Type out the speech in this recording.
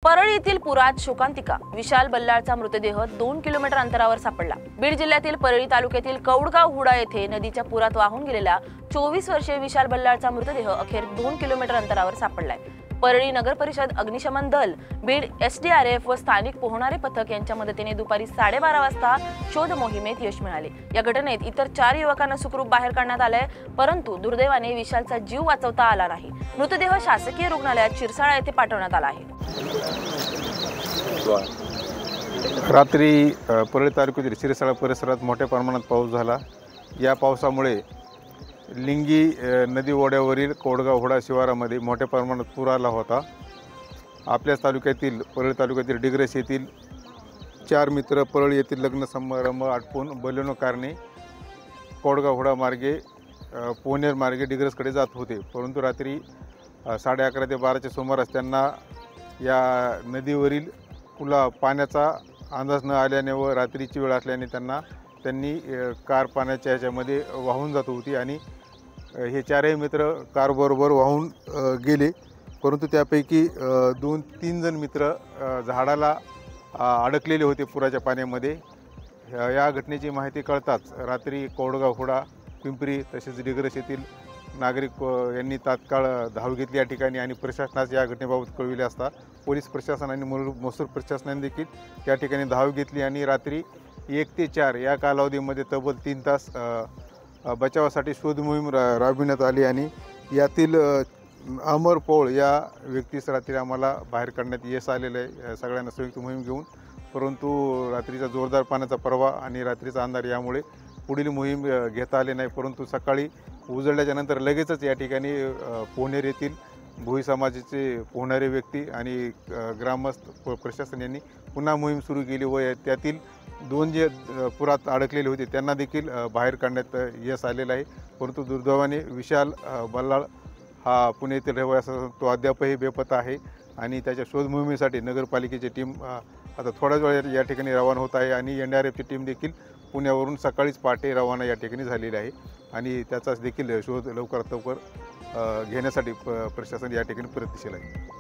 परळी येथील पुरात शोकांतिका विशाल बल्लाळचा मृतदेह 2 किलोमीटर अंतरावर सापडला। बीड जिल्ह्यातील परळी तालुक्यातील कौडगाव हुडा येथे नदीच्या पुरात वाहून गेलेला 24 वर्षीय विशाल बल्लाळचा मृतदेह अखेर 2 किलोमीटर अंतरावर सापडलाय। परळी नगर परिषद, अग्निशमन दल, बीड एसडीआरएफ व स्थानिक पोहणारे पथक यांच्या मदतीने दुपारी 12:30 वाजता शोध मोहिमेत यश मिळाले। या घटनेत इतर 4 युवकांना सुखरूप बाहेर काढण्यात आले, परंतु दुर्दैवाने विशालचा जीव वाचवता आला नाही। मृतदेह शासकीय रुग्णालयात चिरसाळा येथे पाठवण्यात आला आहे। रात्री परळी तालुक्यातील चिरसाळा परिसरात मोठ्या प्रमाणात पाऊस झाला। या पावसामुळे लिंगी नदी ओढ्यावरील कौडगाव हुडा शिवारामध्ये मोठ्या प्रमाणात पूर आला होता। आपल्याच तालुक्यातील परळी तालुक्यातील डिग्रस येथील 4 मित्र परळी येथील लग्न समारंभ आटपून बलेनो कारने कौडगाव हुडा मार्गे पोहनेर मार्गे डिग्रसकडे जात होते, परंतु रात्री 11:30 ते 12च्या सुमारास त्यांना या नदीवरील पाण्याचा अंदाज न आल्याने व रात्रीची वेळ असल्याने त्यांनी कार पाण्याच्या ह्याच्यामध्ये वाहून जात होती आणि हे 4ही मित्र कारबरोबर वाहून गेले, परंतु त्यापैकी 2-3 जण मित्र झाडाला अडकलेले होते पुराच्या पाण्यामध्ये। या घटनेची माहिती कळताच रात्री कौडगाव हुडा, पिंपरी तसेच डिग्रस येथील नागरिक यांनी तात्काळ धाव घेतली या ठिकाणी आणि प्रशासनास या घटनेबाबत कळविले असता पोलीस प्रशासन आणि महसूल प्रशासनाने देखील त्या ठिकाणी धाव घेतली आणि रात्री 1 ते 4 या कालावधीमध्ये तब्बल 3 तास बचावासाठी शोध मोहीम राबविण्यात आली आणि यातील अमर पौळ या व्यक्तीस रात्री आम्हाला बाहेर काढण्यात यश आलेलं आहे सगळ्यांना संयुक्त मोहीम घेऊन। परंतु रात्रीचा जोरदार पाण्याचा प्रवाह आणि रात्रीचा अंधार यामुळे पुढील मोहीम घेता आले नाही, परंतु सकाळी उजळल्याच्या नंतर लगेचच या ठिकाणी पोहनेर येथील भोई समाजाचे पोहणारे व्यक्ती आणि ग्रामस्थ प्रशासन यांनी पुन्हा मोहीम सुरू केली व त्यातील 2 जे पुरात अडकलेले होते त्यांना देखील बाहेर काढण्यात यश आलेलं आहे। परंतु दुर्दैवाने विशाल बल्लाळ हा पुणे येथील रहिवासी असून तो अद्यापही बेपत्ता आहे आणि त्याच्या शोध मोहिमेसाठी नगरपालिकेची टीम आता थोड्याच वेळात या ठिकाणी रवाना होत आहे आणि एनडीआरएफची टीम देखील पुण्यावरून सकाळीच पहाटे रवाना या ठिकाणी झालेली आहे आणि त्याचाच देखील शोध लवकरात लवकर घेण्यासाठी प्रशासन या ठिकाणी प्रयत्नशील आहे।